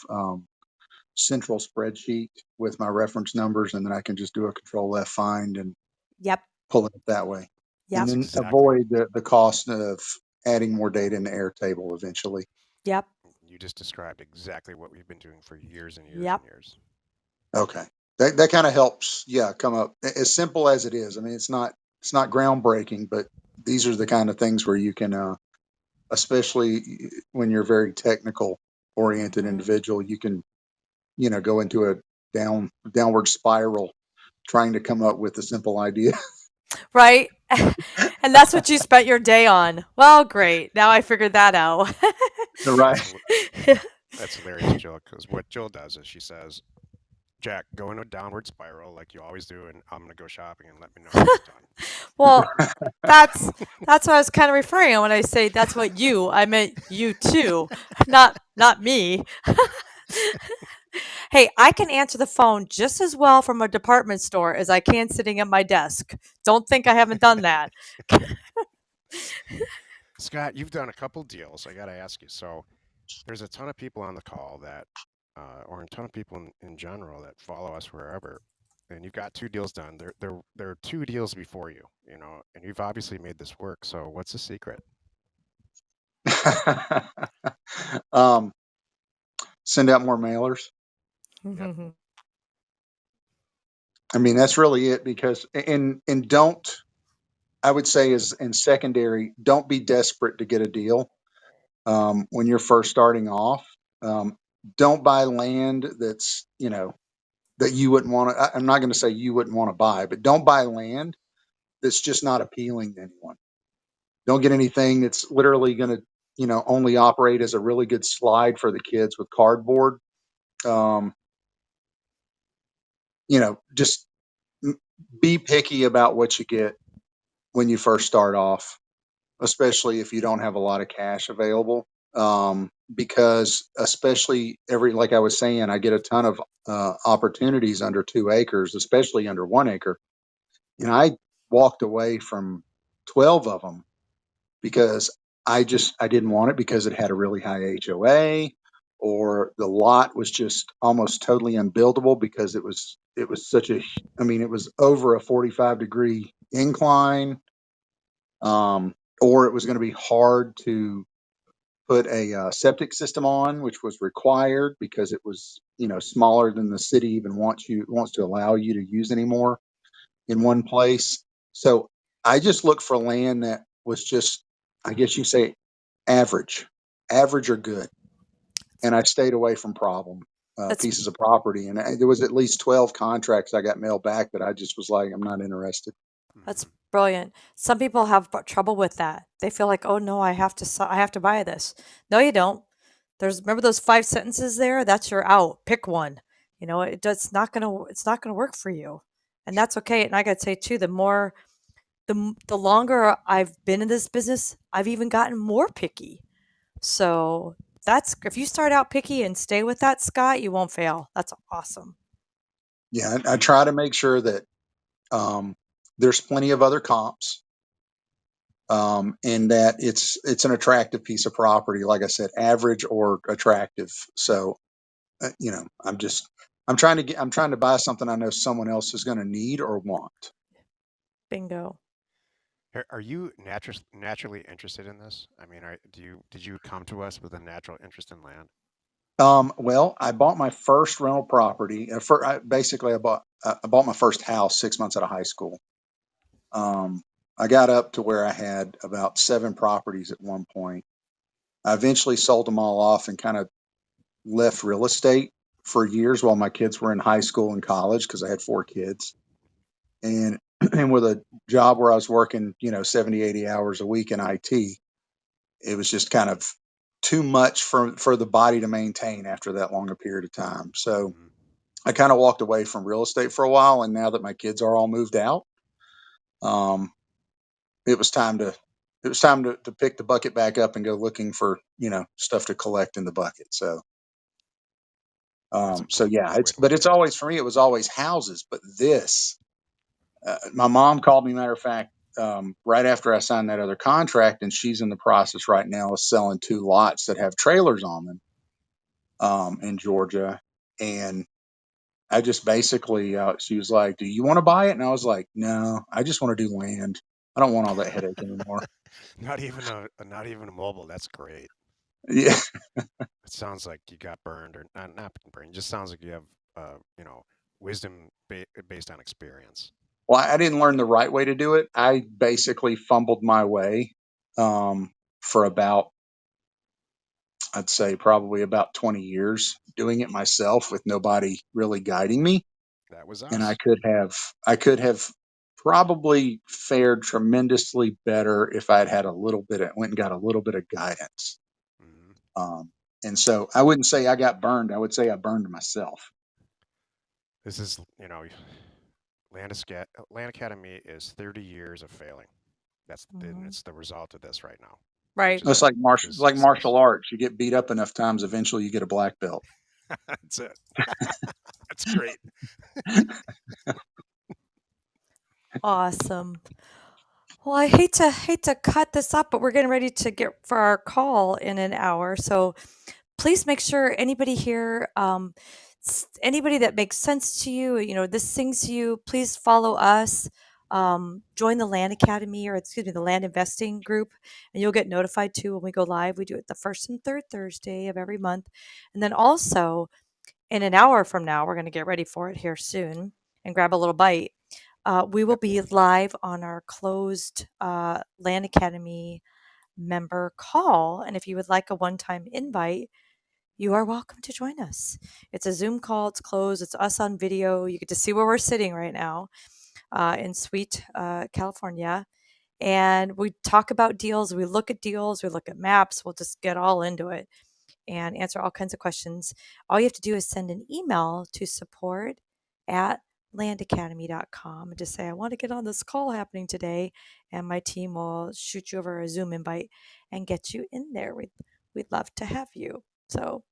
central spreadsheet with my reference numbers, and then I can just do a control F find and Yep. pull it that way, and Yep. That's then exactly. avoid the cost of adding more data in the Airtable eventually. Yep. You just described exactly what we've been doing for years and years and Yep. years. Okay, that kind of helps. Yeah, come up as simple as it is. I mean, it's not groundbreaking, but these are the kind of things where you can, especially when you're a very technical oriented Mhm. individual, you can go into a downward spiral trying to come up with a simple idea. Right? And that's what you spent your day on. Well, great. Now I figured that out. Right. That's that's hilarious, Jill. Because what Jill does is she says, "Jack, go in a downward spiral like you always do, and I'm gonna go shopping and let me know when it's done." Well, that's what I was kind of referring to when I say that's what I meant you too, not me. Hey, I can answer the phone just as well from a department store as I can sitting at my desk. Don't think I haven't done that. Scott, you've done a couple deals. I got to ask you. So there's a ton of people on the call that, or a ton of people in general that follow us wherever, and you've got two deals done. There are two deals before you, and you've obviously made this work. So what's the secret? um, Send out more mailers. Yep. I mean, that's really it. Because and don't, I would say, is in secondary, don't be desperate to get a deal when you're first starting off. Um, don't buy land that's that you wouldn't want to. I'm not going to say you wouldn't want to buy, but don't buy land that's just not appealing to anyone. Don't get anything that's literally going to only operate as a really good slide for the kids with cardboard. Um, just be picky about what you get when you first start off, especially if you don't have a lot of cash available. Because especially like I was saying, I get a ton of opportunities under 2 acres, especially under 1 acre. And I walked away from 12 of them because I didn't want it because it had a really high HOA, or the lot was just almost totally unbuildable because it was such a, I mean, it was over a 45-degree incline, or it was going to be hard to put a septic system on, which was required because it was smaller than the city even wants to allow you to use anymore in one place. So I just looked for land that was just, I guess you say, average, average or good, and I stayed away from problem That's pieces of property. And there was at least 12 contracts I got mailed back that I just was like, I'm not interested. That's Hmm. brilliant. Some people have trouble with that. They feel like, "Oh no, I have to buy this." No, you don't. Remember those 5 sentences there? That's your out. Pick one. It's not gonna work for you. And that's okay. And I gotta say too, the longer I've been in this business, I've even gotten more picky. So that's if you start out picky and stay with that, Scott, you won't fail. That's awesome. Yeah, I try to make sure that um, there's plenty of other comps, and that it's an attractive piece of property. Like I said, average or attractive. So I'm trying to buy something I know someone else is going to need or want. Bingo. Are you naturally interested in this? I mean, did you come to us with a natural interest in land? Well, I bought my first rental property. Basically, I bought my first house 6 months out of high school. I got up to where I had about 7 properties at one point. I eventually sold them all off and kind of left real estate for years while my kids were in high school and college because I had 4 kids. And and with a job where I was working, 70, 80 hours a week in IT, it was just kind of too much for the body to maintain after that long a period of time. So Hmm. I kind of walked away from real estate for a while. And now that my kids are all moved out, um, it was time to it was time to pick the bucket back up and go looking for, stuff to collect in the bucket. So, That's a so yeah, cool way to look it's at it. always, for me, it was always houses, but my mom called me, matter of fact, right after I signed that other contract, and she's in the process right now of selling 2 lots that have trailers on them, in Georgia. And I just basically, she was like, "Do you want to buy it?" And I was like, "No, I just want to do land. I don't want all that headache anymore." Not even a mobile. That's great. Yeah. It sounds like you got burned, or not burned. It just sounds like you have, wisdom based on experience. Well, I didn't learn the right way to do it. I basically fumbled my way, for about, I'd say probably about 20 years doing it myself with nobody really guiding me. That was And us. I could have probably fared tremendously better if I'd had a little bit of, went and got a little bit of guidance. Hmm. Um, and so I wouldn't say I got burned. I would say I burned myself. This is, Land Academy is 30 years of failing. And Mhm. it's the result of this right now, which Right. is It's like which is martial success. arts. You get beat up enough times, eventually you get a black belt. That's it. That's great. Awesome. Well, I hate to cut this up, but we're getting ready to get for our call in an hour. So please make sure anybody here, anybody that makes sense to you, this sings to you, please follow us. Join the Land Academy, or excuse me, the Land Investing group, and you'll get notified too when we go live. We do it the first and third Thursday of every month. And then also in an hour from now, we're going to get ready for it here soon and grab a little bite. We will Yep. be live on our closed Land Academy member call. And if you would like a one time invite, you are welcome to join us. It's a Zoom call, it's closed, it's us on video. You get to see where we're sitting right now in Sweet, California. And we talk about deals, we look at deals, we look at maps, we'll just get all into it and answer all kinds of questions. All you have to do is send an email to support@landacademy.com and just say, I want to get on this call happening today. And my team will shoot you over a Zoom invite and get you in there. We'd love to have you. So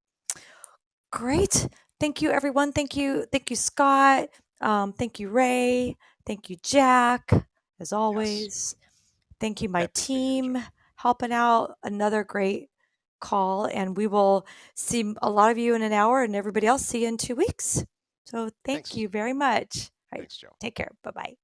great. Thank you, everyone. Thank you. Thank you, Scott. Thank you, Ray. Thank you, Jack, as Yes. always. Thank you, my Happy to be here, Joe. team, helping out. Another great call. And we will see a lot of you in an hour and everybody else see you in 2 weeks. So thank Thanks. you very much. All right. Thanks, Joe. Take care. Bye bye.